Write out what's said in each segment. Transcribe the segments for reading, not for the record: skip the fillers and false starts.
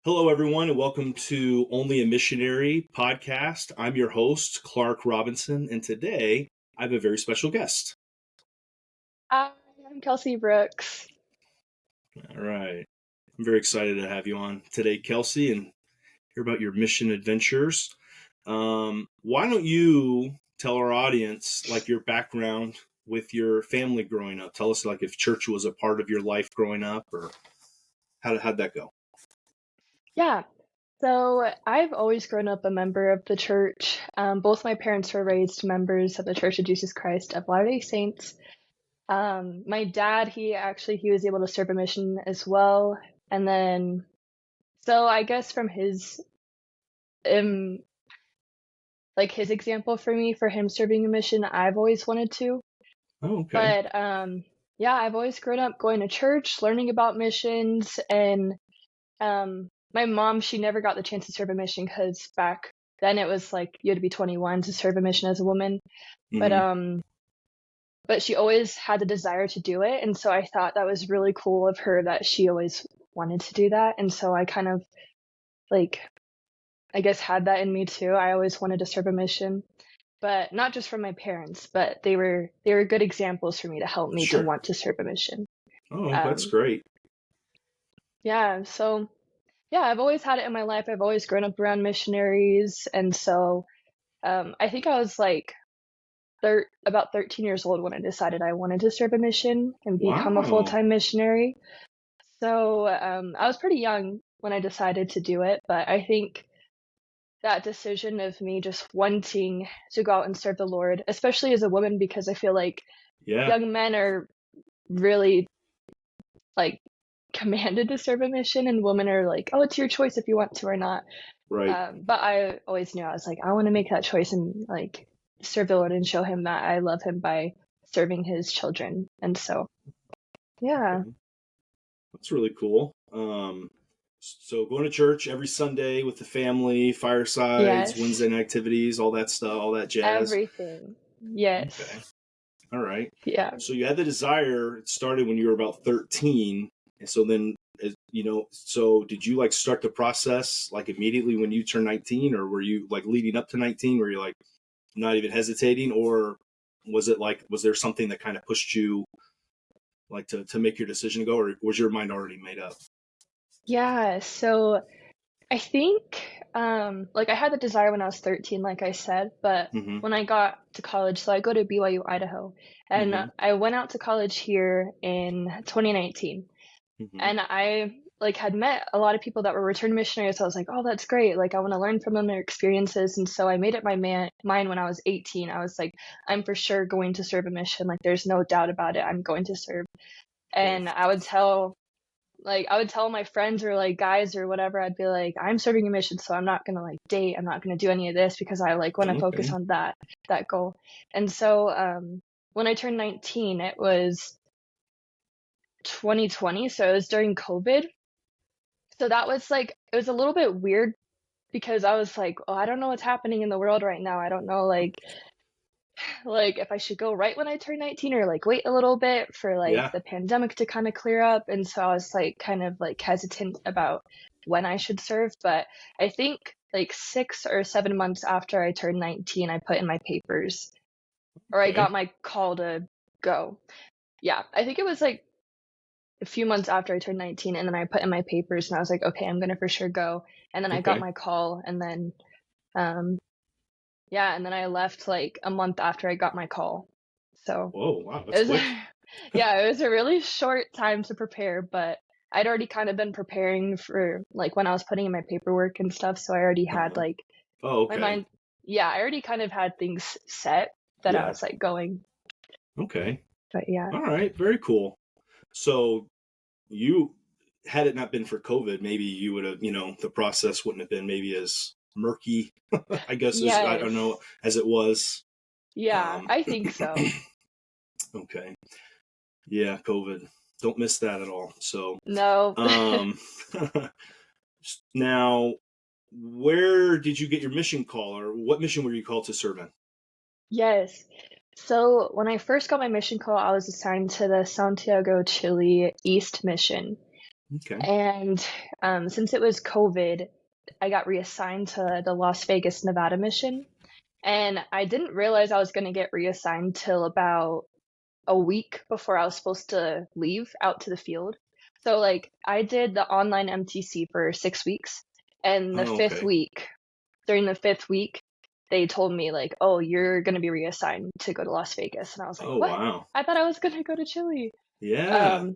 Hello, everyone, and welcome to Only a Missionary podcast. I'm your host, Clark Robinson, and today I have a very special guest. Hi, I'm Kelsey Brooks. All right. I'm very excited to have you on today, Kelsey, and hear about your mission adventures. Why don't you tell our audience, your background with your family growing up? Tell us, if church was a part of your life growing up, or how'd that go? Yeah, so I've always grown up a member of the church. Both my parents were raised members of the Church of Jesus Christ of Latter-day Saints. My dad, he was able to serve a mission as well. And then, so I guess from um, his example for him serving a mission, I've always wanted to. Oh, okay. But yeah, I've always grown up going to church, learning about missions, and my mom, she never got the chance to serve a mission because back then it was like you had to be 21 to serve a mission as a woman. But Mm-hmm. but she always had the desire to do it, and so I thought that was really cool of her that she always wanted to do that. And so I kind of like I guess had that in me too. I always wanted to serve a mission, but not just from my parents, but they were good examples for me to help me to Sure. want to serve a mission. Oh, that's Um, great. yeah, so yeah, I've always had it in my life. I've always grown up around missionaries, and so I think I was like about 13 years old when I decided I wanted to serve a mission and become a Wow. full-time missionary. So I was pretty young when I decided to do it, but I think that decision of me just wanting to go out and serve the Lord, especially as a woman, because I feel like Yeah. young men are really like commanded to serve a mission, and women are like, oh, it's your choice if you want to or not. Right. But I always knew I was like, I want to make that choice and like serve the Lord and show him that I love him by serving his children. And so, yeah. Okay. That's really cool. So going to church every Sunday with the family, firesides, Yes. Wednesday night activities, all that stuff, all that jazz. Everything. Yes. Okay. All right. Yeah. So you had the desire. It started when you were about 13. And so then, so did you start the process immediately when you turned 19, or were you leading up to 19? Were you not even hesitating, or was there something that kind of pushed you to make your decision go, or was your mind already made up? Yeah. So I think like I had the desire when I was 13, like I said, but Mm-hmm. when I got to college, so I go to BYU, Idaho, and Mm-hmm. I went out to college here in 2019. Mm-hmm. And I like had met a lot of people that were return missionaries. So I was like, oh, that's great. Like I want to learn from them, their experiences. And so I made it my mind when I was 18. I was like, I'm for sure going to serve a mission. Like there's no doubt about it. I'm going to serve. Okay. And I would tell my friends or like guys or whatever, I'd be like, I'm serving a mission, so I'm not gonna like date, I'm not gonna do any of this because I like want to focus Okay. on that goal. And so when I turned 19, it was 2020, so it was during COVID. So that was like it was a little bit weird because I was like, oh, I don't know what's happening in the world right now. I don't know like if I should go right when I turn 19 or like wait a little bit for like Yeah. the pandemic to kind of clear up. And so I was like kind of like hesitant about when I should serve. But I think like 6 or 7 months after I turned 19, I put in my papers or I Okay. got my call to go. Yeah, I think it was like a few months after I turned 19, and then I put in my papers and I was like, okay, I'm gonna for sure go. And then I got Okay. my call, and then um yeah, and then I left like a month after I got my call. So Whoa. Wow. it That's was quick. yeah, it was a really short time to prepare, but I'd already kind of been preparing for like when I was putting in my paperwork and stuff, so I already had Uh-huh. like Oh, my okay. mind, yeah, I already kind of had things set that I Yeah. was like going. Okay. But yeah. All right. Very cool. So you, had it not been for COVID, maybe you would have, the process wouldn't have been maybe as murky, I guess, as I don't know, Yes. as it was. Yeah, Um, I think so. okay. Yeah. COVID. Don't miss that at all. So, No. um, now, where did you get your mission call, or what mission were you called to serve in? Yes. So when I first got my mission call, I was assigned to the Santiago, Chile East mission. Okay. And since it was COVID, I got reassigned to the Las Vegas, Nevada mission. And I didn't realize I was going to get reassigned till about a week before I was supposed to leave out to the field. So, like, I did the online MTC for 6 weeks. And Oh, okay. during the fifth week, they told me, like, oh, you're going to be reassigned to go to Las Vegas. And I was like, Oh, what? wow. I thought I was going to go to Chile. Yeah. Um,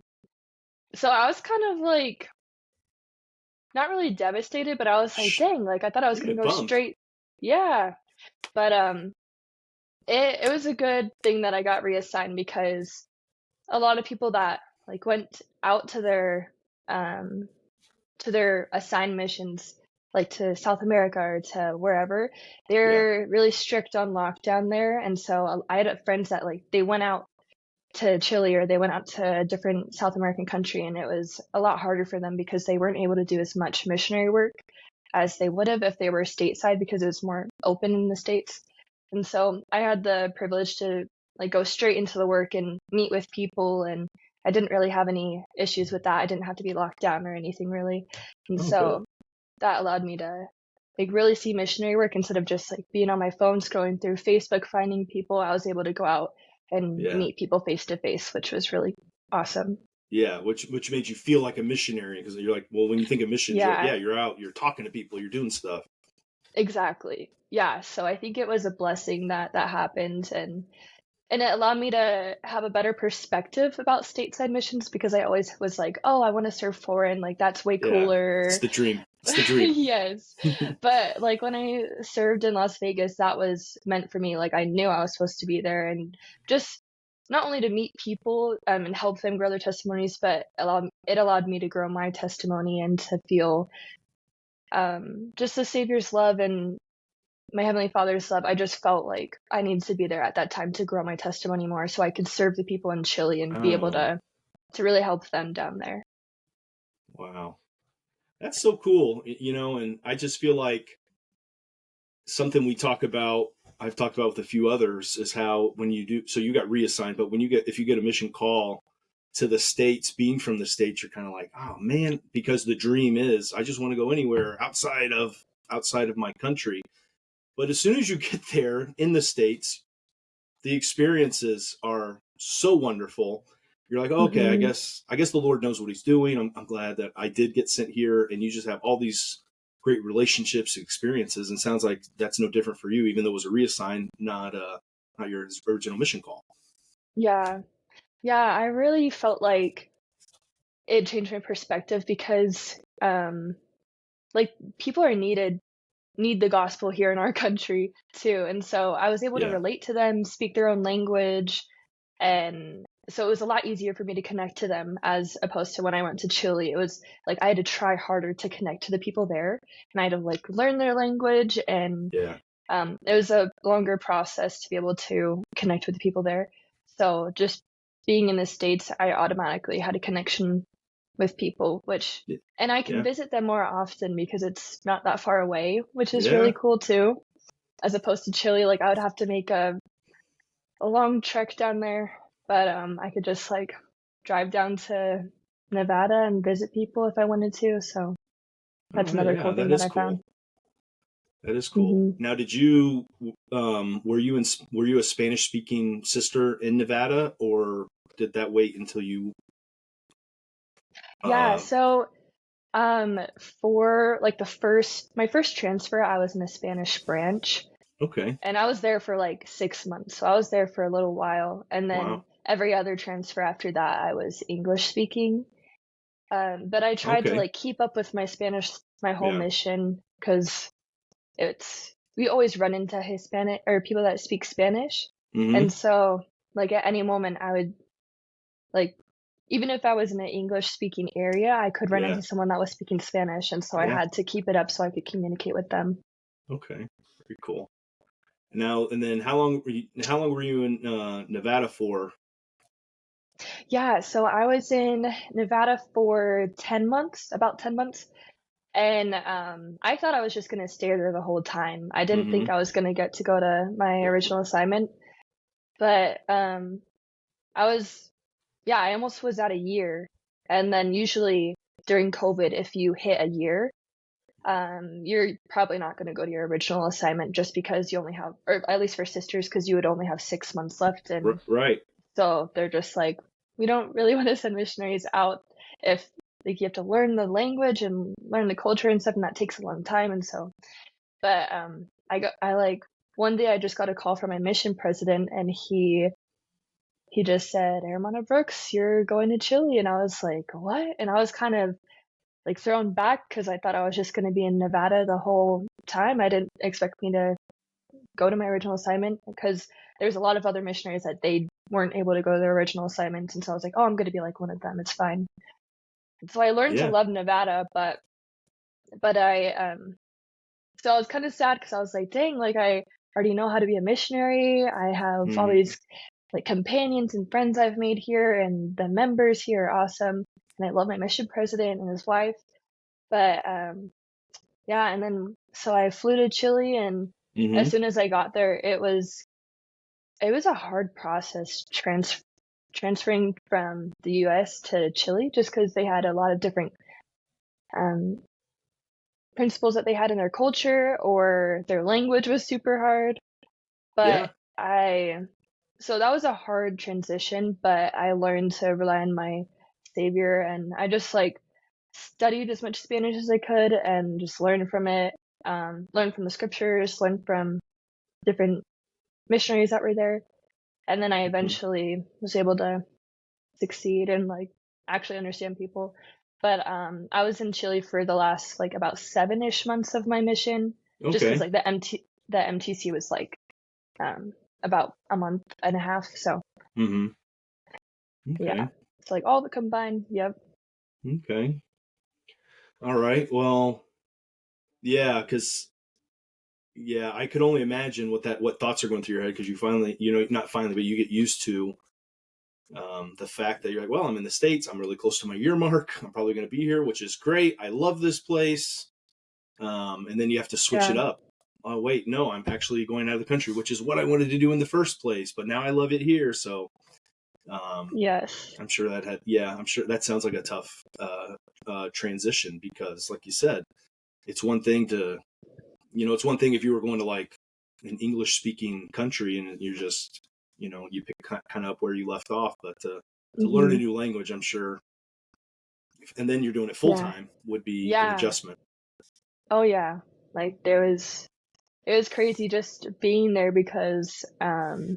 so I was kind of like, not really devastated, but I was like, Shh. dang, like, I thought I was Yeah, going to go bummed. straight. Yeah. But it was a good thing that I got reassigned because a lot of people that like went out to their assigned missions, like to South America or to wherever, Yeah. they're really strict on lockdown there. And so I had friends that like they went out to Chile or they went out to a different South American country, and it was a lot harder for them because they weren't able to do as much missionary work as they would have if they were stateside because it was more open in the States. And so I had the privilege to like go straight into the work and meet with people, and I didn't really have any issues with that. I didn't have to be locked down or anything really. And Oh, good. so that allowed me to like really see missionary work instead of just like being on my phone scrolling through Facebook finding people. I was able to go out and Yeah. meet people face to face, which was really awesome. Yeah, which made you feel like a missionary because you're like, well, when you think of missions, you're like, Yeah, yeah, you're out, you're talking to people, you're doing stuff. exactly. Yeah, so I think it was a blessing that that happened, and it allowed me to have a better perspective about stateside missions because I always was like, oh, I want to serve foreign, like that's way Yeah, it's cooler. the dream. It's the dream. Yes. But like when I served in Las Vegas, that was meant for me. Like I knew I was supposed to be there and just not only to meet people and help them grow their testimonies, but it allowed me to grow my testimony and to feel just the Savior's love and my Heavenly Father's love. I just felt like I needed to be there at that time to grow my testimony more so I could serve the people in Chile and be able Oh, to really help them down there. wow. That's so cool, and I just feel like something we talk about, I've talked about with a few others, is how when you do, so you got reassigned, but if you get a mission call to the States, being from the States, you're kind of like, oh man, because the dream is, I just want to go anywhere outside of my country. But as soon as you get there in the States, the experiences are so wonderful. You're like, oh, okay, I Hmm. guess I guess the Lord knows what He's doing. I'm glad that I did get sent here, and you just have all these great relationships, experiences, and sounds like that's no different for you, even though it was a reassign, not your original mission call. Yeah. Yeah, I really felt like it changed my perspective because like people are need the gospel here in our country too. And so I was able to Yeah, relate to them, speak their own language, and so it was a lot easier for me to connect to them as opposed to when I went to Chile. It was like I had to try harder to connect to the people there, and I had to like learn their language, and yeah, it was a longer process to be able to connect with the people there. So just being in the States, I automatically had a connection with people, which, and I can yeah, visit them more often because it's not that far away, which is really yeah. cool too. As opposed to Chile, like I would have to make a long trek down there, but I could just like drive down to Nevada and visit people if I wanted to. So that's Oh, yeah, another cool yeah. thing That that is I found. cool. That is cool. Hmm. Now, did you were you a Spanish speaking sister in Nevada, or did that wait until you? Yeah, Uh, so Um, for like my first transfer, I was in the Spanish branch, okay. and I was there for like 6 months. So I was there for a little while, and then Wow. every other transfer after that, I was English speaking. But I tried to Okay. like keep up with my Spanish my whole Yeah. mission because we always run into Hispanic or people that speak Spanish, and Mm-hmm. so like at any moment I would like even if I was in an English speaking area, I could run Yeah. into someone that was speaking Spanish, and so I Yeah. had to keep it up so I could communicate with them. Okay. Very cool. Now and then, how long were you in Nevada for? Yeah, so I was in Nevada for 10 months, about 10 months, and I thought I was just gonna stay there the whole time. I didn't Mm-hmm. think I was gonna get to go to my original assignment, but I was, yeah, I almost was at a year, and then usually during COVID, if you hit a year, you're probably not going to go to your original assignment just because you only have, or at least for sisters, because you would only have 6 months left. And Right. so they're just like, we don't really want to send missionaries out if like you have to learn the language and learn the culture and stuff, and that takes a long time. And so, but I like one day I just got a call from my mission president, and he just said, Hermana Brooks, you're going to Chile. And I was like, what? And I was kind of like thrown back because I thought I was just going to be in Nevada the whole time. I didn't expect me to go to my original assignment because there's a lot of other missionaries that they weren't able to go to their original assignments. And so I was like, oh, I'm going to be like one of them. It's fine. And so I learned to love Nevada, but so I was kind of sad because I was like, dang, like I already know how to be a missionary. I have all these like companions and friends I've made here, and the members here are awesome. And I love my mission president and his wife. But yeah, and then so I flew to Chile, and as soon as I got there, it was a hard process transferring from the US to Chile, just because they had a lot of different principles that they had in their culture, or their language was super hard. But so that was a hard transition, but I learned to rely on my Savior, and I just like studied as much Spanish as I could and just learned from it, learned from the scriptures, learned from different missionaries that were there. And then I eventually was able to succeed and like actually understand people. But I was in Chile for the last like about 7-ish months of my mission, just because like the MTC was like about a month and a half. So yeah, it's like all the combined. Yep. Okay. All right. Well, yeah, because I could only imagine what thoughts are going through your head, because you finally, not finally, but you get used to the fact that you're like, well, I'm in the States, I'm really close to my year mark, I'm probably going to be here, which is great. I love this place. And then you have to switch it up. Oh, wait, no, I'm actually going out of the country, which is what I wanted to do in the first place, but now I love it here. So yes, I'm sure that sounds like a tough transition, because like you said, it's one thing if you were going to like an English speaking country and you're just, you pick kind of up where you left off, but to learn a new language, I'm sure, and then you're doing it full time, would be an adjustment. Oh yeah, like it was crazy just being there, because there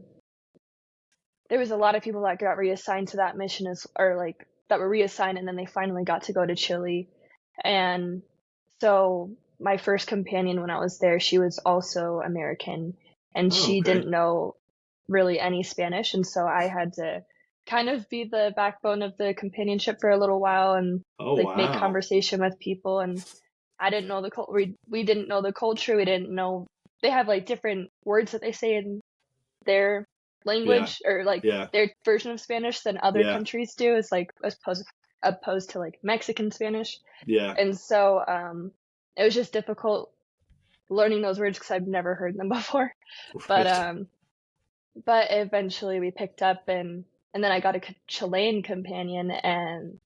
was a lot of people that got reassigned to that mission that were reassigned, and then they finally got to go to Chile. And so my first companion when I was there, she was also American, and she didn't know really any Spanish, and so I had to kind of be the backbone of the companionship for a little while and make conversation with people. And I didn't know we didn't know the culture. We didn't know they have like different words that they say in their language, or like their version of Spanish than other countries do. It's like as opposed to like Mexican Spanish. And so it was just difficult learning those words because I've never heard them before. But eventually we picked up, and then I got a Chilean companion, and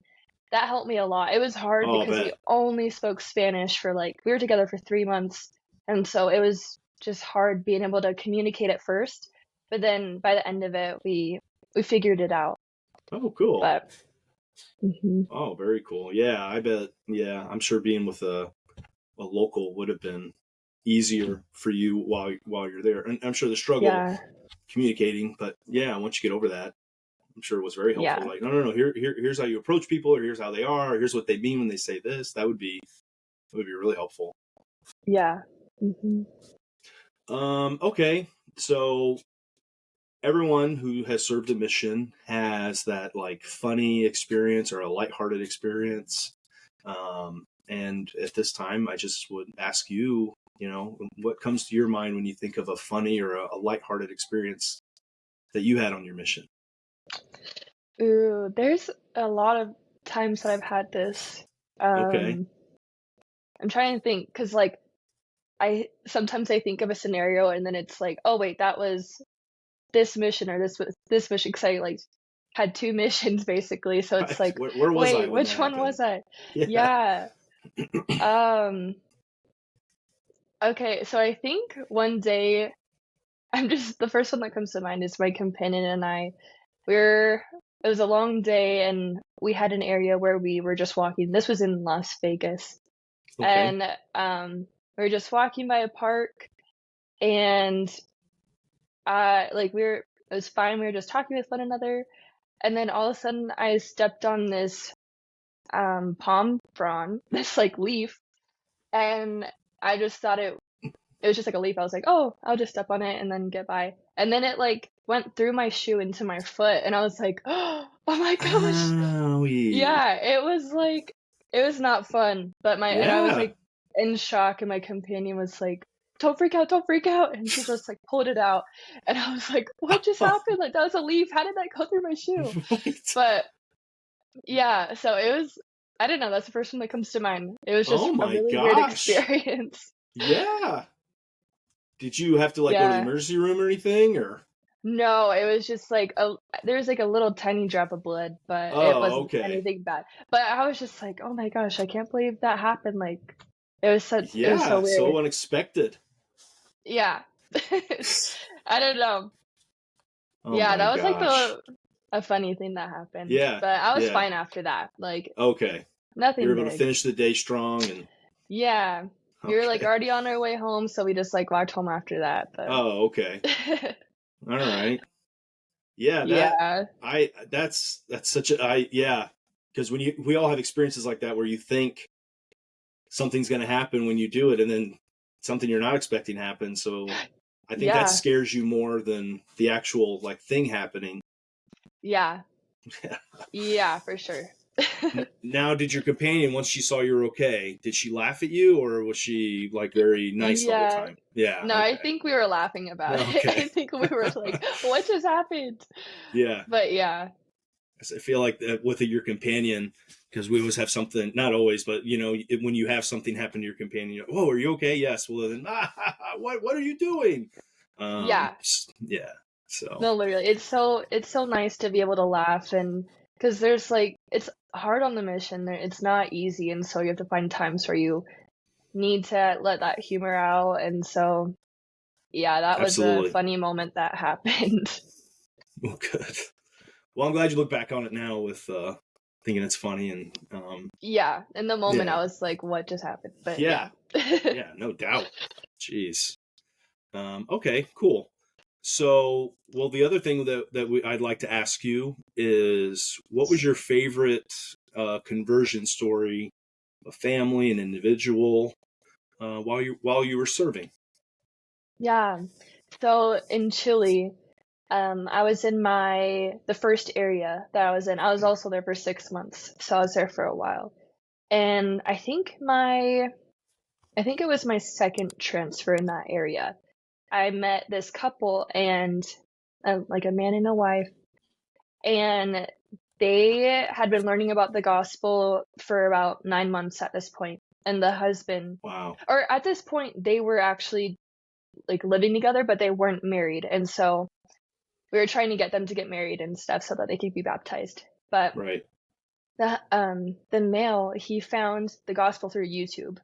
that helped me a lot. It was hard because we only spoke Spanish for we were together for 3 months, and so it was just hard being able to communicate at first. But then by the end of it, we figured it out. Oh, cool. But oh, very cool. Yeah, I bet. Yeah, I'm sure being with a local would have been easier for you while you're there. And I'm sure the struggle communicating, but once you get over that, I'm sure it was very helpful. Like, no, here's how you approach people, or here's how they are, or here's what they mean when they say this. That would be really helpful. Yeah. Okay, so everyone who has served a mission has that funny experience or a lighthearted experience. And at this time, I just would ask you, what comes to your mind when you think of a funny or a lighthearted experience that you had on your mission? Ooh, there's a lot of times that I've had this. I'm trying to think, because sometimes I think of a scenario and then it's like, oh wait, that was this mission or this mission, because I had two missions basically. So it's like, Where was I wait, when which that one happened? was I? Yeah. Yeah. Um, okay, so I think one day the first one that comes to mind is my companion and I. It was a long day and we had an area where we were just walking. This was in Las Vegas. Okay. And we were just walking by a park and it was fine. We were just talking with one another. And then all of a sudden I stepped on this palm frond, this like leaf, and I just thought it was just like a leaf. I was like, oh, I'll just step on it and then get by. And then it like went through my shoe into my foot, and I was like, oh my gosh. Owie. Yeah, it was not fun. And I was Yeah. like in shock, and my companion was like, don't freak out. And she just like pulled it out. And I was like, what just happened? Like, that was a leaf. How did that go through my shoe? Right. But yeah, so I don't know, that's the first one that comes to mind. It was just Oh a my really weird gosh. experience. Yeah. Did you have to like go to the Yeah. emergency room or anything or? No, it was just like there was like a little tiny drop of blood, but it Oh, wasn't okay. anything bad. But I was just like, oh my gosh, I can't believe that happened. Like, it was so Yeah, so weird. unexpected. Yeah. I don't know. Oh Yeah, my that was like gosh. a funny thing that happened. Yeah. But I was Yeah. fine after that. Like, Okay. You were nothing able to big. finish the day strong and Yeah. We were like okay. already on our way home, so we just like walked home after that, but Oh, okay. All right. Yeah, yeah. that's such a I yeah, because when we all have experiences like that where you think something's going to happen when you do it and then something you're not expecting happens. So I think that Yeah. scares you more than the actual like thing happening. Yeah. Yeah, for sure. Now, did your companion, once she saw you were okay, did she laugh at you or was she like very nice the whole Yeah. time? Yeah. No, I Okay. think we were laughing about it. Okay. I think we were like, what just happened? Yeah. But yeah. 'Cause I feel like with your companion, because we always have something, not always, but you know, when you have something happen to your companion, you're, oh, are you okay? Yes. Well, then, what are you doing? Yeah. Yeah. So No, literally. It's so nice to be able to laugh and because there's like it's hard on the mission. It's not easy, and so you have to find times where you need to let that humor out. And so yeah, that was a absolutely. funny moment that happened. Well, good. Well, I'm glad you look back on it now with thinking it's funny and Yeah, in the moment I yeah, was like, what just happened? But yeah, yeah. yeah, no doubt. Jeez. Okay, cool. So, well, the other thing I'd like to ask you is, what was your favorite conversion story, a family, an individual, while you were serving? Yeah. So in Chile, I was in the first area that I was in. I was also there for 6 months, so I was there for a while. And I think it was my second transfer in that area. I met this couple and like a man and a wife, and they had been learning about the gospel for about 9 months at this point. And the husband, Wow. or at this point, they were actually like living together, but they weren't married. And so we were trying to get them to get married and stuff so that they could be baptized. But Right. the male, he found the gospel through YouTube,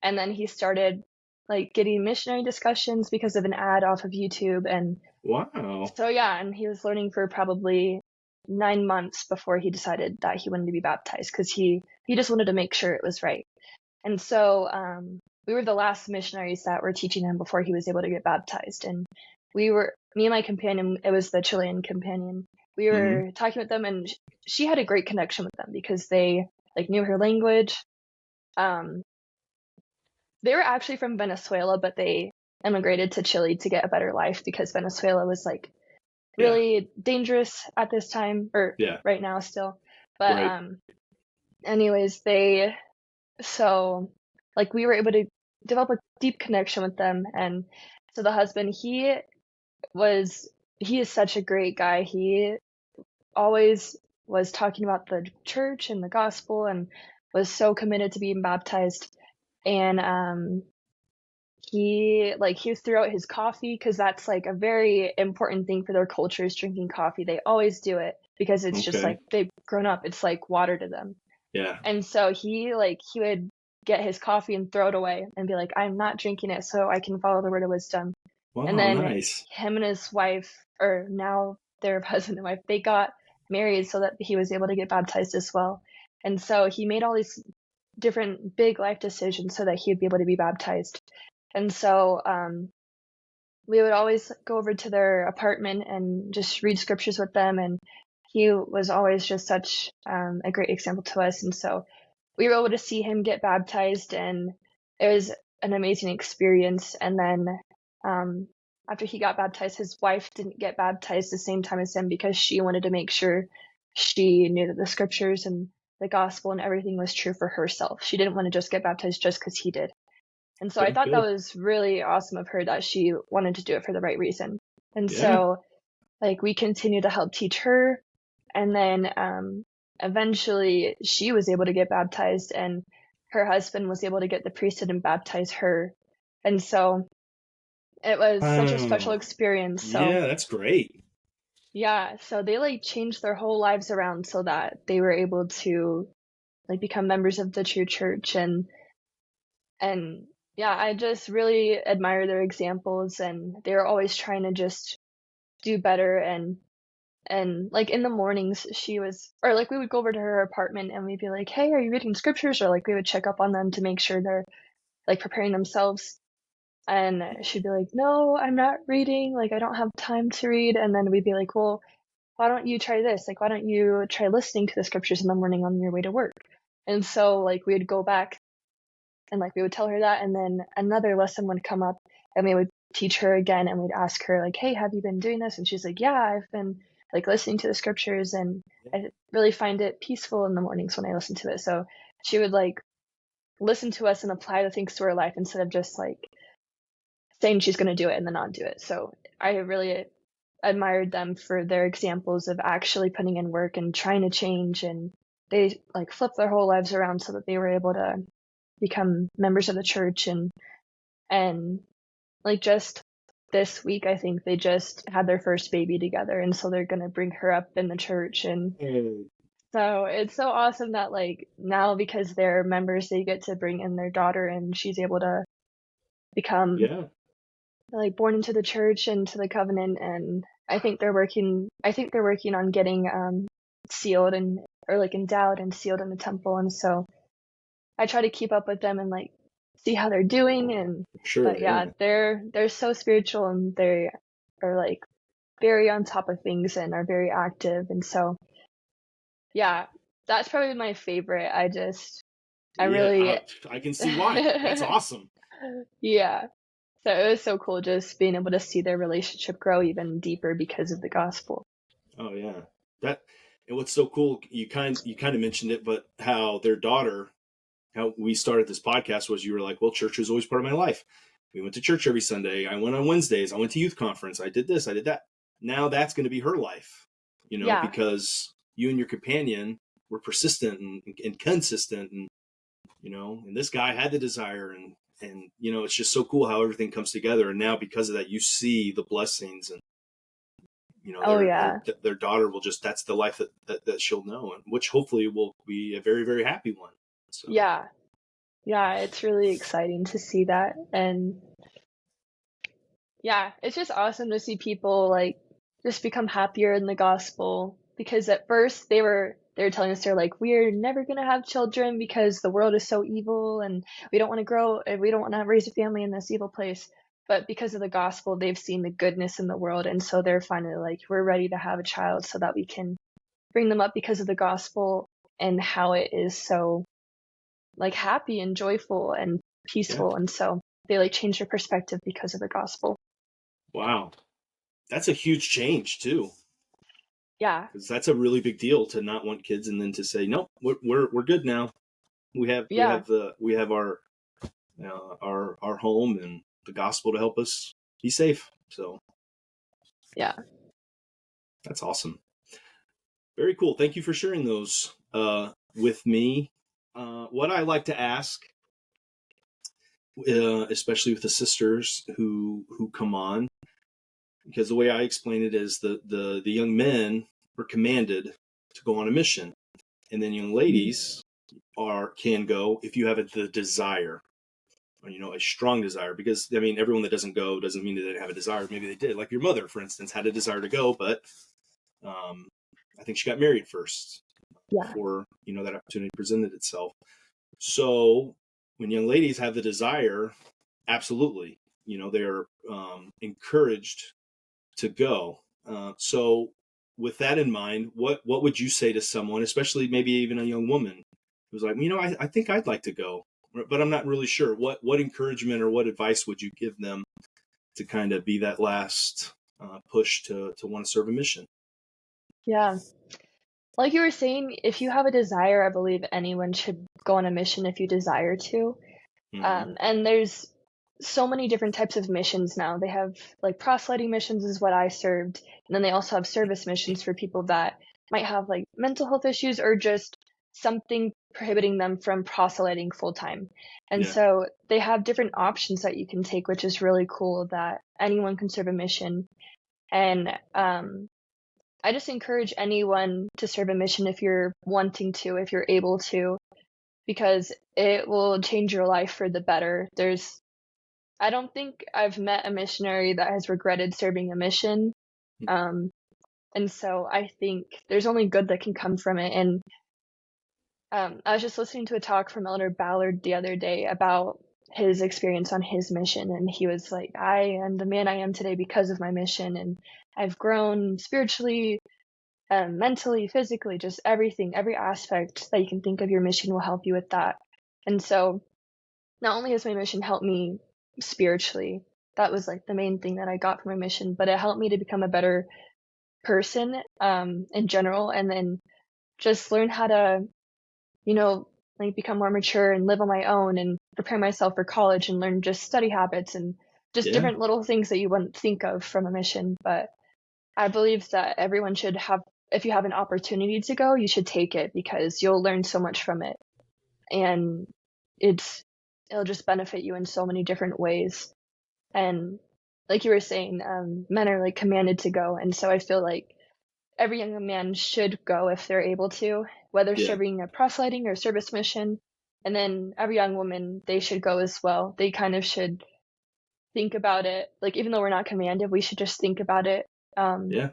and then he started like getting missionary discussions because of an ad off of YouTube. And Wow. so yeah, and he was learning for probably 9 months before he decided that he wanted to be baptized because he just wanted to make sure it was right. And so we were the last missionaries that were teaching him before he was able to get baptized. And me and my companion, it was the Chilean companion, we Hmm. were talking with them, and she had a great connection with them because they like knew her language. Um, they were actually from Venezuela, but they immigrated to Chile to get a better life because Venezuela was like Yeah. really dangerous at this time, or Yeah. right now still. But Right. anyways, so like we were able to develop a deep connection with them. And so the husband, he is such a great guy. He always was talking about the church and the gospel and was so committed to being baptized. And he threw out his coffee because that's like a very important thing for their culture is drinking coffee. They always do it. because it's just Okay. like they've grown up. It's like water to them. Yeah. And so he would get his coffee and throw it away and be like, I'm not drinking it so I can follow the word of wisdom. And Wow. then Nice. him and his wife, or now their husband and wife, they got married so that he was able to get baptized as well. And so he made all these different big life decisions so that he would be able to be baptized. And so we would always go over to their apartment and just read scriptures with them. And he was always just such a great example to us. And so we were able to see him get baptized, and it was an amazing experience. And then after he got baptized, his wife didn't get baptized the same time as him because she wanted to make sure she knew that the scriptures and the gospel and everything was true for herself. She didn't want to just get baptized just because he did. And so I Okay. thought that Good. was really awesome of her, that she wanted to do it for the right reason. And Yeah. so we continue to help teach her. And then eventually she was able to get baptized, and her husband was able to get the priesthood and baptize her. And so it was such a special Wow. experience. So Yeah, that's great. yeah, so they changed their whole lives around so that they were able to become members of the true church. And yeah, I just really admire their examples, and they're always trying to just do better. And in the mornings we would go over to her apartment and we'd be like, hey, are you reading scriptures? Or we would check up on them to make sure they're preparing themselves. And she'd be like, no, I'm not reading, I don't have time to read. And then we'd be like, well, why don't you try this? Why don't you try listening to the scriptures in the morning on your way to work? And so we would go back and we would tell her that, and then another lesson would come up and we would teach her again, and we'd ask her hey, have you been doing this? And she's like, yeah, I've been listening to the scriptures, and I really find it peaceful in the mornings when I listen to it. So she would listen to us and apply the things to her life instead of just saying she's going to do it and then not do it. So I really admired them for their examples of actually putting in work and trying to change, and they flipped their whole lives around so that they were able to become members of the church. And just this week, I think they just had their first baby together, and so they're gonna bring her up in the church. And Oh, so it's so awesome that now, because they're members, they get to bring in their daughter, and she's able to become yeah. born into the church and to the covenant. And I think they're working on getting sealed and or endowed and sealed in the temple. And so I try to keep up with them and see how they're doing. And Sure. but yeah, Yeah. they're so spiritual, and they are very on top of things and are very active. And so yeah, that's probably my favorite. I Yeah. really I can see why. That's awesome. yeah. So it was so cool just being able to see their relationship grow even deeper because of the gospel. Oh yeah. That and what's so cool, you kind of mentioned it, but how their daughter, how we started this podcast was you were like, well, church was always part of my life. We went to church every Sunday. I went on Wednesdays. I went to youth conference. I did this. I did that. Now that's going to be her life, Yeah. because you and your companion were persistent and consistent, and and this guy had the desire, and it's just so cool how everything comes together. And now because of that, you see the blessings, and Oh yeah. their daughter will just, that's the life that she'll know, and which hopefully will be a very, very happy one. So Yeah. Yeah, it's really exciting to see that. And yeah, it's just awesome to see people just become happier in the gospel, because at first they were telling us, they're like, we're never gonna have children because the world is so evil, and we don't want to grow and we don't want to raise a family in this evil place. But because of the gospel, they've seen the goodness in the world, and so they're finally we're ready to have a child so that we can bring them up because of the gospel and how it is so happy and joyful and yeah, peaceful. And so they change their perspective because of the gospel. wow, that's a huge change too, Yeah. because that's a really big deal to not want kids and then to say nope, we're good now. We have we Yeah. have the we have our home and the gospel to help us be safe. So Yeah. that's awesome. Very cool. Thank you for sharing those with me. What I like to ask, especially with the sisters who come on, because the way I explain it is the young men or commanded to go on a mission. And then young ladies can go if you have the desire, or, a strong desire. Because, everyone that doesn't go doesn't mean that they didn't have a desire. Maybe they did. Like your mother, for instance, had a desire to go, but I think she got married first before, that opportunity presented itself. So when young ladies have the desire, absolutely, they're encouraged to go. So with that in mind, what would you say to someone, especially maybe even a young woman who's like, I think I'd like to go, but I'm not really sure. What encouragement or what advice would you give them to kind of be that last push to want to serve a mission? Yeah. Like you were saying, if you have a desire, I believe anyone should go on a mission if you desire to. And there's so many different types of missions now. They have like proselyting missions is what I served. And then they also have service missions for people that might have like mental health issues or just something prohibiting them from proselyting full time. And so they have different options that you can take, which is really cool that anyone can serve a mission. And I just encourage anyone to serve a mission if you're wanting to, if you're able to, because it will change your life for the better. I don't think I've met a missionary that has regretted serving a mission. And so I think there's only good that can come from it. And I was just listening to a talk from Elder Ballard the other day about his experience on his mission. And he was like, I am the man I am today because of my mission. And I've grown spiritually, mentally, physically, just everything, every aspect that you can think of your mission will help you with that. And so not only has my mission helped me spiritually, that was like the main thing that I got from my mission, but it helped me to become a better person in general, and then just learn how to, like become more mature and live on my own and prepare myself for college and learn just study habits and just different little things that you wouldn't think of from a mission. But I believe that everyone should have, if you have an opportunity to go, you should take it because you'll learn so much from it. And it'll just benefit you in so many different ways. And like you were saying, men are like commanded to go. And so I feel like every young man should go if they're able to, whether serving a proselyting or service mission. And then every young woman, they should go as well. They kind of should think about it. Like, even though we're not commanded, we should just think about it. And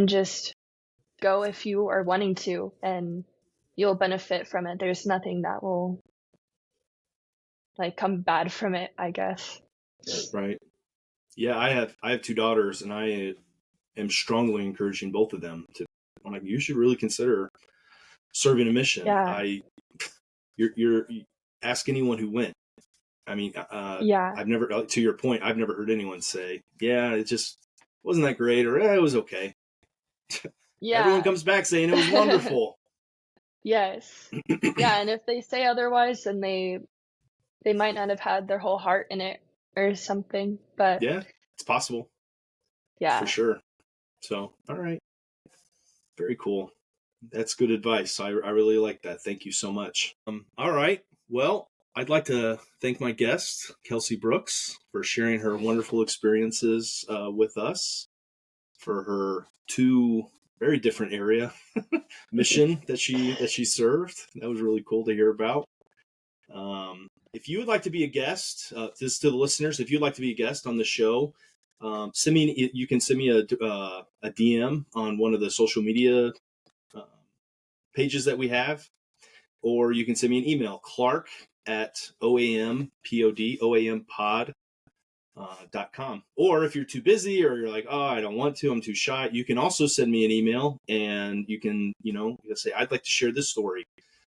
just go if you are wanting to, and you'll benefit from it. There's nothing that will like come bad from it, I guess. Right. Yeah, I have two daughters, and I am strongly encouraging both of them to. I'm like, you should really consider serving a mission. You ask anyone who went. I've never, to your point, I've never heard anyone say, yeah, it just wasn't that great, or it was okay. Everyone comes back saying it was wonderful. Yes. Yeah, and if they say otherwise, then they might not have had their whole heart in it or something. But yeah, it's possible. Yeah, for sure. So, all right, very cool. That's good advice. I really like that. Thank you so much. All right. Well, I'd like to thank my guest, Kelsey Brooks, for sharing her wonderful experiences with us, for her two very different area mission that she served. That was really cool to hear about. If you would like to be a guest, this to the listeners, if you'd like to be a guest on the show, you can send me a DM on one of the social media pages that we have, or you can send me an email, clark@oampod.com. Or if you're too busy, or you're like, oh, I don't want to, I'm too shy, you can also send me an email, and you can, say, I'd like to share this story.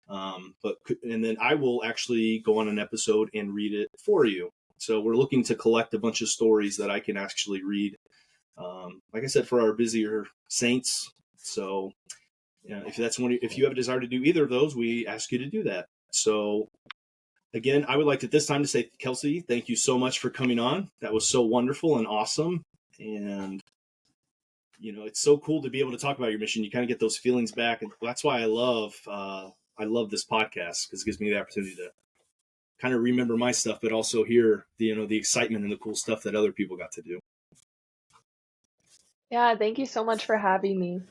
And then I will actually go on an episode and read it for you. So we're looking to collect a bunch of stories that I can actually read, like I said, for our busier saints. So if you have a desire to do either of those, we ask you to do that. So again, I would like at this time to say, Kelsey, thank you so much for coming on. That was so wonderful and awesome. And it's so cool to be able to talk about your mission. You kind of get those feelings back, and that's why I love this podcast, because it gives me the opportunity to kind of remember my stuff, but also hear the excitement and the cool stuff that other people got to do. Yeah, thank you so much for having me.